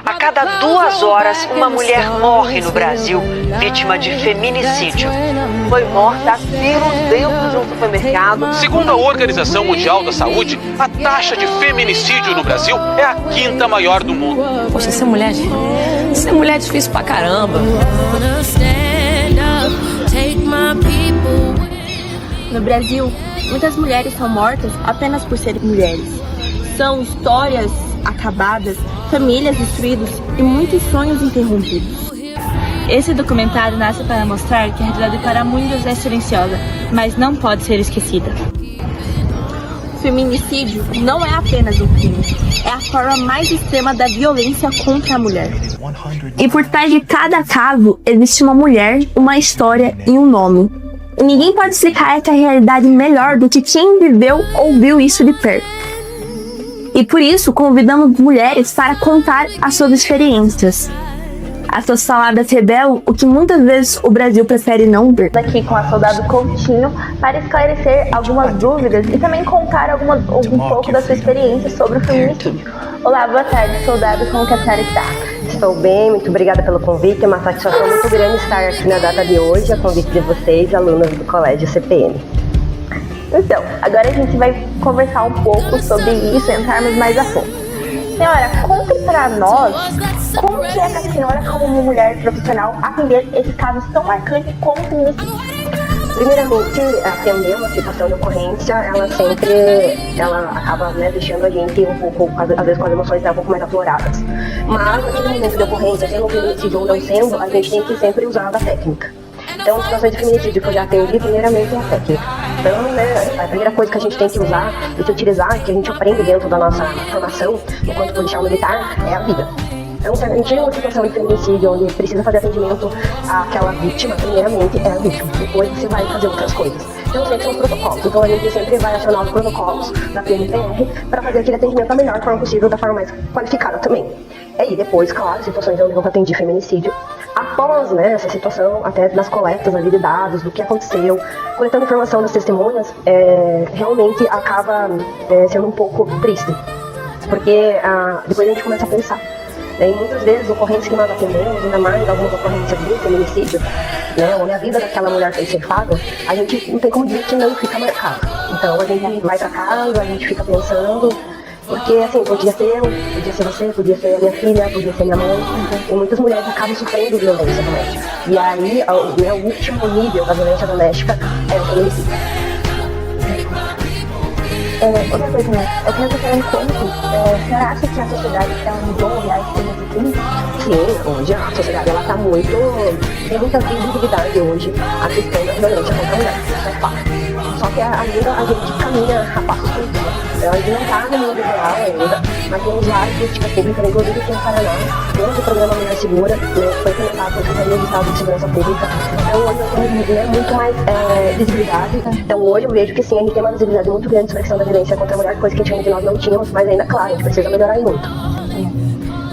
A cada 2 horas, uma mulher morre no Brasil, vítima de feminicídio. Foi morta a tiros dentro de um supermercado. Segundo a Organização Mundial da Saúde, a taxa de feminicídio no Brasil é a 5ª maior do mundo. Poxa, ser mulher é difícil pra caramba. No Brasil, muitas mulheres são mortas apenas por serem mulheres. São histórias acabadas, famílias destruídas e muitos sonhos interrompidos. Esse documentário nasce para mostrar que a realidade para muitos é silenciosa, mas não pode ser esquecida. O feminicídio não é apenas um crime, é a forma mais extrema da violência contra a mulher. E por trás de cada caso existe uma mulher, uma história e um nome. E ninguém pode explicar essa realidade melhor do que quem viveu ou viu isso de perto. E por isso convidamos mulheres para contar as suas experiências. As suas palavras revelam o que muitas vezes o Brasil prefere não ver. Aqui com a Soldado Coutinho para esclarecer algumas dúvidas e também contar um pouco da sua experiência sobre o feminicídio. Olá, boa tarde, soldado, como que a senhora está? Estou bem, muito obrigada pelo convite, é uma satisfação muito grande estar aqui na data de hoje, a convite de vocês, alunas do Colégio CPM. Então, agora a gente vai conversar um pouco sobre isso e entrarmos mais a fundo. Senhora, conte para nós como que é que a senhora, como uma mulher profissional, atender esses casos tão marcantes como o feminicídio. Primeiramente, atender uma situação de ocorrência, ela acaba, né, deixando a gente um pouco, às vezes com as emoções um pouco mais afloradas. Mas, naquele momento de ocorrência, sendo um feminicídio ou não sendo, a gente tem que sempre usar da técnica. Então, situações de feminicídio que eu já atendi, primeiramente é a técnica. Então, né, a primeira coisa que a gente tem que usar e que utilizar, que a gente aprende dentro da nossa formação, enquanto policial militar, é a vida. Então, se a gente tem uma situação de feminicídio onde precisa fazer atendimento àquela vítima, primeiramente é a vítima. Depois você vai fazer outras coisas. Então, sempre são os protocolos. Então, a gente sempre vai acionar os protocolos da PMPR para fazer aquele atendimento da melhor forma possível, da forma mais qualificada também. E depois, claro, situações onde eu atendi feminicídio. Após, né, essa situação, até das coletas ali de dados, do que aconteceu, coletando informação das testemunhas, realmente acaba sendo um pouco triste. Porque depois a gente começa a pensar. E muitas vezes, ocorrências que nós atendemos, ainda mais algumas ocorrências de feminicídio, né, onde a vida daquela mulher foi ceifada, a gente não tem como dizer que não fica marcado. Então a gente vai pra casa, a gente fica pensando, porque assim, podia ser eu, podia ser você, podia ser a minha filha, podia ser minha mãe, e muitas mulheres acabam sofrendo violência doméstica. E aí, o último nível da violência doméstica é o feminicídio. Outra coisa, né? Eu quero saber um pouco, você acha que a sociedade mudou a esquema de crime? Sim, hoje a sociedade ela tá tem muita visibilidade hoje a questão da violência contra a mulher, é fato. Só que ainda a gente caminha a passos curtos. A gente não está no mundo real ainda, mas temos várias políticas públicas, inclusive aqui no Paraná, temos o programa Mulher Segura, que foi implementado pela Secretaria de Estado de Segurança Pública. Então hoje nós temos muito mais visibilidade. Então hoje eu vejo que sim, a gente tem uma visibilidade muito grande sobre a questão da violência contra a mulher, coisa que antigamente nós não tínhamos, mas ainda, claro, a gente precisa melhorar muito.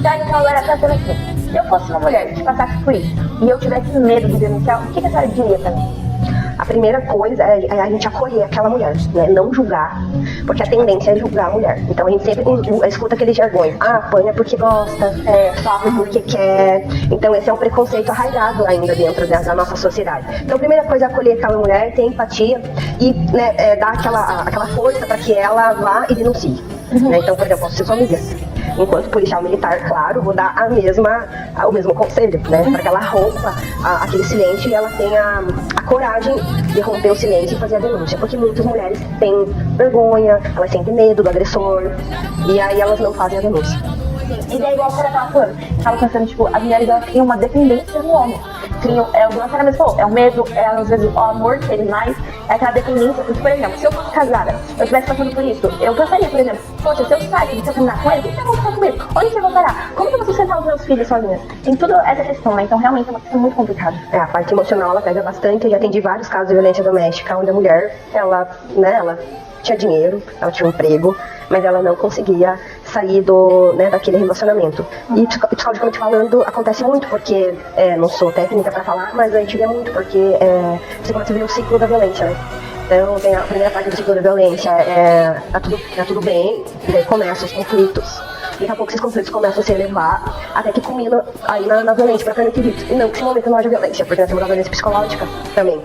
Tá, então agora tá sendo assim, se eu fosse uma mulher que passasse por isso, e eu tivesse medo de denunciar, o que a senhora diria pra mim? A primeira coisa é a gente acolher aquela mulher, né? Não julgar, porque a tendência é julgar a mulher. Então a gente sempre escuta aqueles jargões, apanha porque gosta, sofre porque quer. Então esse é um preconceito arraigado ainda dentro da nossa sociedade. Então a primeira coisa é acolher aquela mulher, ter empatia e, né, dar aquela força para que ela vá e denuncie. Né? Então, por exemplo, posso ser sua amiga. Enquanto policial militar, claro, vou dar o mesmo conselho, né? Para que ela rompa aquele silêncio e ela tenha a coragem de romper o silêncio e fazer a denúncia. Porque muitas mulheres têm vergonha, elas sentem medo do agressor e aí elas não fazem a denúncia. Sim, e daí igual a senhora tava falando, tava pensando, tipo, as mulheres elas criam uma dependência no homem. Criam, o que a senhora mesmo falou, é o medo, às vezes o amor deles mais, é aquela dependência. Porque, por exemplo, se eu fosse casada, eu estivesse passando por isso, eu pensaria, por exemplo, poxa, se eu sair, se eu terminar com ele, o que vai acontecer comigo? Onde eu vou parar? Como que eu vou sustentar os meus filhos sozinha? Tem tudo essa questão, né? Então realmente é uma questão muito complicada. A parte emocional ela pega bastante. Eu já atendi vários casos de violência doméstica, onde a mulher, ela tinha dinheiro, ela tinha um emprego, mas ela não conseguia sair daquele relacionamento. E psicologicamente falando, acontece muito, porque não sou técnica para falar, mas a gente vê muito, porque você começa a ver o ciclo da violência, né? Então, tem a primeira parte do ciclo da violência, tá tudo bem, e daí começam os conflitos. daqui a pouco esses conflitos começam a se elevar, até que culmina aí na violência propriamente dita. E não que esse momento não haja violência, porque nós temos a violência psicológica também.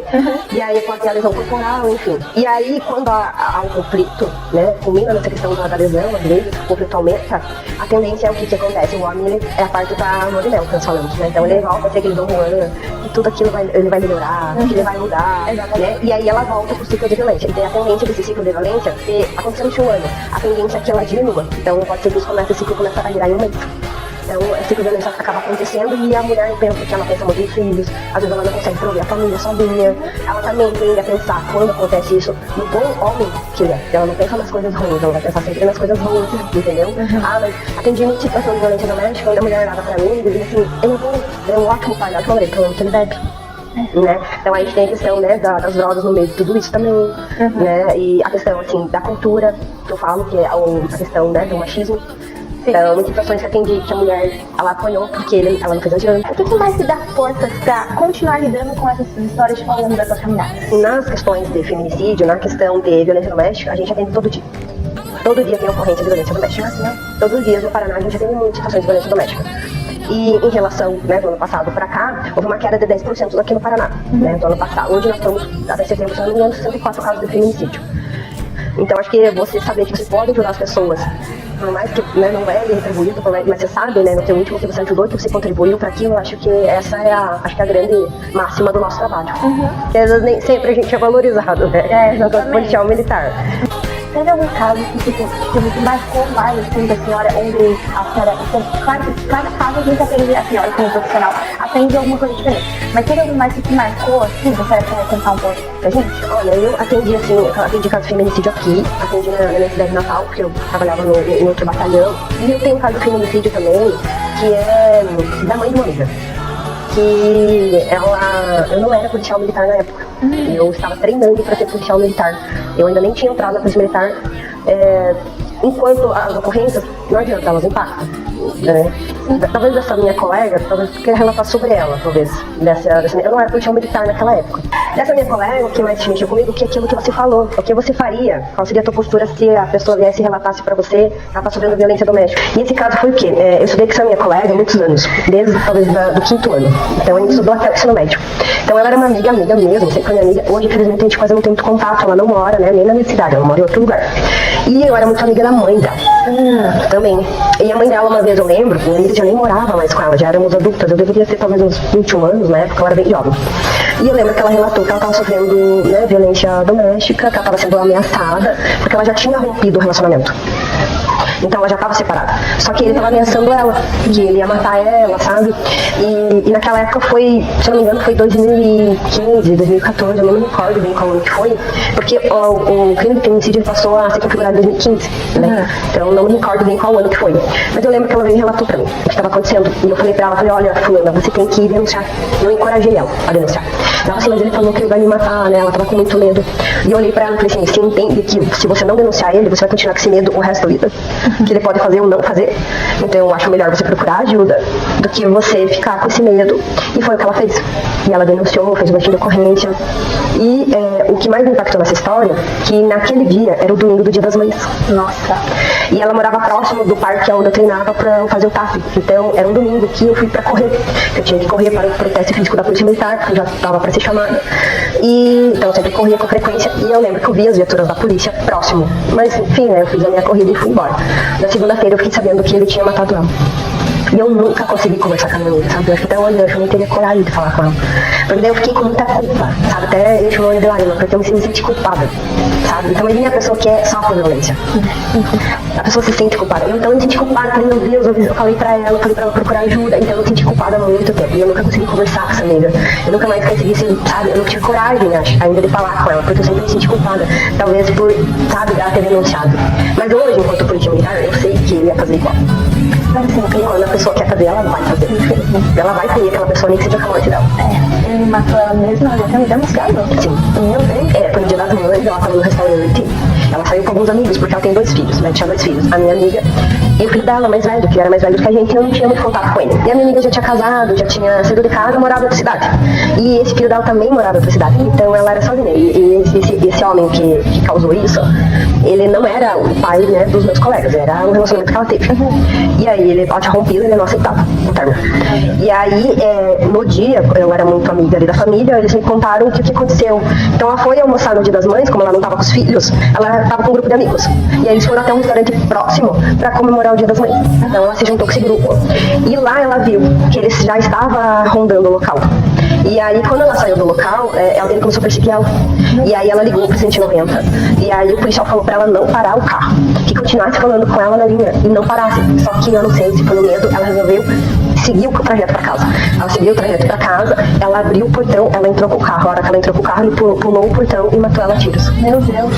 E aí pode ter a lesão corporal, enfim. E aí quando há um conflito, né, culmina nessa questão da lesão, às vezes, o conflito aumenta, a tendência é o que acontece. O homem, ele é a parte da lua de mel, que nós falamos, né? Então ele volta a ser aquele Dom Juan, e tudo aquilo ele vai melhorar, que ele vai mudar, né? E aí ela volta pro ciclo de violência. E tem a tendência desse ciclo de violência, se acontecer no ano, a tendência é que ela diminua. Então pode ser que esse ciclo começa a virar em aumento. Então, esse ciclo de violência acaba acontecendo e a mulher não pensa, porque ela pensa muito em filhos, às vezes ela não consegue prover a família sozinha, ela também tende a pensar, quando acontece isso, no bom homem que ele é. Ela não pensa nas coisas ruins, ela vai pensar sempre nas coisas ruins, entendeu? Ah, mas atendi muita situação de violência doméstica, quando a mulher olhava pra mim e dizia assim, ele é um ótimo pai, ótimo marido, pelo menos ele bebe. Né? Então a gente tem a questão, né, das drogas no meio de tudo isso também, né? E a questão assim, da cultura, que eu falo, que é a questão, né, do machismo. Então, muitas situações que atendi que a mulher, ela apanhou porque ela não fez adiante. O que mais te dá forças pra continuar lidando com essas histórias ao longo da sua caminhada? Nas questões de feminicídio, na questão de violência doméstica, a gente atende todo dia. Todo dia tem ocorrência de violência doméstica. Todos os dias no Paraná a gente atende muitas situações de violência doméstica. E em relação, né, do ano passado para cá, houve uma queda de 10% aqui no Paraná, né, do ano passado. Hoje nós estamos, até setembro, se não me engano, 104 casos de feminicídio. Então acho que você saber que você pode ajudar as pessoas, por mais que, né, não é retribuído, mas você sabe, né, no teu íntimo que você ajudou, que você contribuiu para aquilo, acho que essa é a grande máxima do nosso trabalho. Porque às vezes nem sempre a gente é valorizado, né, enquanto policial militar. Teve algum caso que marcou mais assim da senhora, onde a senhora, cada caso a gente atende a senhora como profissional, atende alguma coisa diferente, mas teve algum mais que marcou assim, você quer contar um pouco pra gente? Olha, eu atendi caso de feminicídio aqui, atendi na minha cidade natal, porque eu trabalhava em outro batalhão, e eu tenho um caso de feminicídio também, que é da mãe de uma amiga. Que eu não era policial militar na época, eu estava treinando para ser policial militar, eu ainda nem tinha entrado na polícia militar, enquanto as ocorrências, não adianta, elas impactam, né? Talvez essa minha colega, talvez eu queira relatar sobre ela, talvez, eu não era policial militar naquela época. Dessa minha colega, o que mais te mexeu comigo, que é aquilo que você falou, o que você faria, qual seria a tua postura se a pessoa viesse e relatasse pra você que ela tá sofrendo violência doméstica. E esse caso foi o quê? Eu estudei com essa minha colega há muitos anos, desde talvez do 5º ano, então a gente estudou até o ensino médio. Então ela era uma amiga mesmo, sempre foi minha amiga, hoje infelizmente a gente quase não tem muito contato, ela não mora, né, nem na minha cidade, ela mora em outro lugar. E eu era muito amiga da mãe dela, também. E a mãe dela, uma vez eu lembro, minha amiga já nem morava mais com ela, já éramos adultas, eu deveria ter talvez uns 21 anos, na época eu era bem jovem. E eu lembro que ela relatou que ela estava sofrendo, né, violência doméstica, que ela estava sendo ameaçada, porque ela já tinha rompido o relacionamento. Então ela já estava separada. Só que ele estava ameaçando ela, que ele ia matar ela, sabe? E naquela época foi, se eu não me engano, foi 2015, 2014, eu não me recordo bem qual ano que foi, porque o crime de feminicídio passou a ser configurado em 2015, né? Então eu não me recordo bem qual ano que foi. Mas eu lembro que ela veio e relatou pra mim o que estava acontecendo. E eu falei pra ela, olha, fulana, você tem que denunciar. Eu encorajei ela a denunciar. Ela assim, mas ele falou que ele vai me matar, né? Ela tava com muito medo. E eu olhei pra ela e falei assim, você entende que se você não denunciar ele, você vai continuar com esse medo o resto da vida? Que ele pode fazer ou não fazer. Então eu acho melhor você procurar ajuda do que você ficar com esse medo. E foi o que ela fez. E ela denunciou, fez boletim de ocorrência. E o que mais me impactou nessa história, que naquele dia era o domingo do Dia das Mães. Nossa. E ela morava próximo do parque onde eu treinava pra fazer o TAF. Então era um domingo que eu fui pra correr. Eu tinha que correr para o protesto físico da Polícia Militar, porque eu já estava pra ser chamada. E então eu sempre corria com frequência. E eu lembro que eu vi as viaturas da polícia próximo. Mas enfim, né, eu fiz a minha corrida e fui embora. Na segunda-feira eu fiquei sabendo que ele tinha matado ela. E eu nunca consegui conversar com a minha amiga, sabe? Eu acho que até hoje eu não teria coragem de falar com ela. Porque daí eu fiquei com muita culpa, sabe? Até ele chamou de lágrima, porque eu me senti culpada, sabe? Então imagina a pessoa que sofre violência. A pessoa se sente culpada. Eu então me senti culpada, falei, meu Deus, eu falei pra ela procurar ajuda. Então eu me senti culpada há muito tempo. E eu nunca consegui conversar com essa amiga. Eu nunca mais consegui, sabe? Eu não tive coragem, acho, ainda de falar com ela, porque eu sempre me senti culpada. Talvez por, sabe, ela ter denunciado. Mas hoje, enquanto polícia militar, eu sei que ele ia fazer igual. E quando a pessoa quer fazer, ela vai fazer. Ela vai punir aquela pessoa, nem que seja com a morte dela. Ele matou ela mesmo, ela já me demonstrado. Sim. Meu Deus. Foi no dia das mães, ela tava no restaurante. Ela saiu com alguns amigos, porque ela tem 2 filhos, né? Tinha 2 filhos. A minha amiga e o filho dela, mais velho, que era mais velho do que a gente, eu não tinha muito contato com ele. E a minha amiga já tinha casado, já tinha saído de casa, morava em outra cidade. E esse filho dela também morava em outra cidade. Então ela era sozinha. E esse homem que causou isso, ele não era o pai, né, dos meus colegas, era um relacionamento que ela teve. E aí ela tinha rompido, ele não aceitava o término. E aí, no dia, eu era muito amiga ali da família, eles me contaram o que aconteceu. Então ela foi almoçar no Dia das Mães, como ela não estava com os filhos, ela estava com um grupo de amigos. E aí eles foram até um restaurante próximo para comemorar o Dia das Mães. Então ela se juntou com esse grupo. E lá ela viu que ele já estava rondando o local. E aí, quando ela saiu do local, ele começou a perseguir ela. E aí ela ligou pro 190. E aí o policial falou pra ela não parar o carro, que continuasse falando com ela na linha e não parasse. Só que eu não sei se foi no medo, ela resolveu seguir o trajeto pra casa. Ela seguiu o trajeto pra casa, ela abriu o portão, ela entrou com o carro. A hora que ela entrou com o carro, ele pulou o portão e matou ela a tiros. Meu Deus.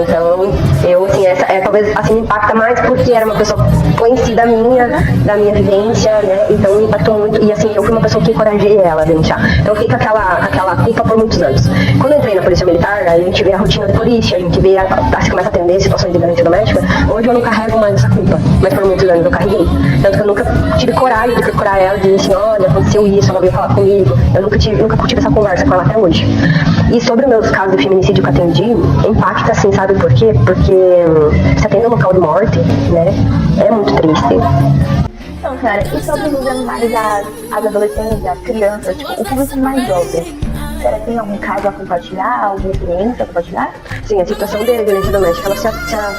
Então, eu, assim, essa talvez assim me impacta mais porque era uma pessoa conhecida minha, da minha vivência, né? Então me impactou muito. E assim, eu fui uma pessoa que encorajei ela a denunciar. Então eu fiquei com aquela culpa por muitos anos. Quando eu entrei na Polícia Militar, a gente vê a rotina de polícia, a gente vê, se começa a atender situações de violência doméstica. Hoje eu não carrego mais essa culpa, mas por muitos anos eu carreguei. Tanto que eu nunca tive coragem de procurar ela e dizer assim, olha, aconteceu isso, ela veio falar comigo. Eu nunca tive essa conversa com ela até hoje. E sobre os meus casos de feminicídio que eu atendi, impacta assim, sabe por quê? Porque você atende um local de morte, né? É muito triste. Então, senhora, e sobre os animais, as adolescentes, as crianças, tipo, o público mais jovem? A senhora tem algum caso a compartilhar, alguma experiência a compartilhar? Sim, a situação de violência doméstica, ela se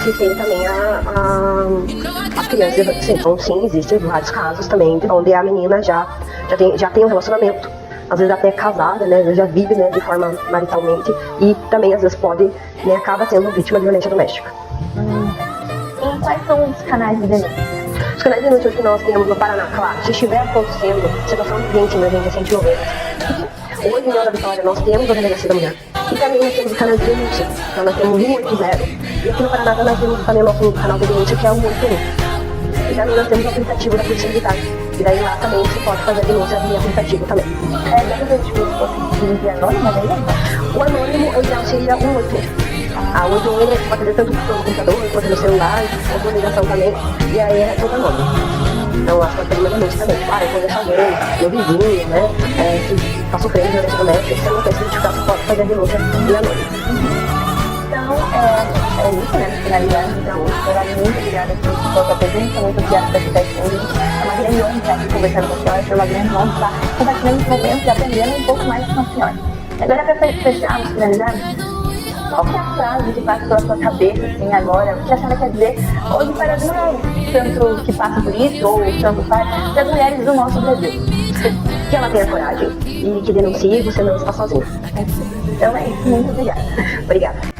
refere também às crianças. Sim, existem vários casos também, onde a menina já tem um relacionamento. Às vezes até é casada, né? Às vezes já vive, né, de forma maritalmente. E também, às vezes, pode, né, acaba sendo vítima de violência doméstica. E quais são os canais de denúncia? Os canais de denúncia que nós temos no Paraná, claro, se estiver acontecendo situação de vítima, a gente é 190. Hoje, em União da Vitória, nós temos a Delegacia da Mulher. E também nós temos o canal de denúncia. Então nós temos o 180. E aqui no Paraná nós temos também o nosso canal de denúncia, que é o 181. E também nós temos o aplicativo da Polícia Militar. E daí lá também você pode fazer a denúncia via aplicativo também. Dá pra ver, tipo, se fosse de anônimo, mas aí não. O anônimo, o ideal seria 181. A 181 você pode fazer tanto pelo computador, quanto no celular, ou por ligação também. E aí é todo anônimo. Então acho que pode fazer uma denúncia também. Eu conheço alguém, meu vizinho, né, que está sofrendo de violência doméstica, se não quer se identificar, você pode fazer a denúncia via anônimo. Então, é isso, né? Finalizando, então, muito obrigada por sua presença, muito obrigada por estar aqui. É uma grande honra estar aqui conversando com a senhora, foi uma grande honra estar compartilhando esse momento e aprendendo um pouco mais com a senhora. Agora, para fecharmos, finalizar, qual que é a frase que passa pela sua cabeça, assim, agora? O que a senhora quer dizer hoje para as mulheres, tanto que passam por isso, ou tanto faz, para as mulheres do nosso Brasil? Que ela tenha coragem e que denuncie, você não está sozinha. Então é isso, muito obrigada. Obrigada.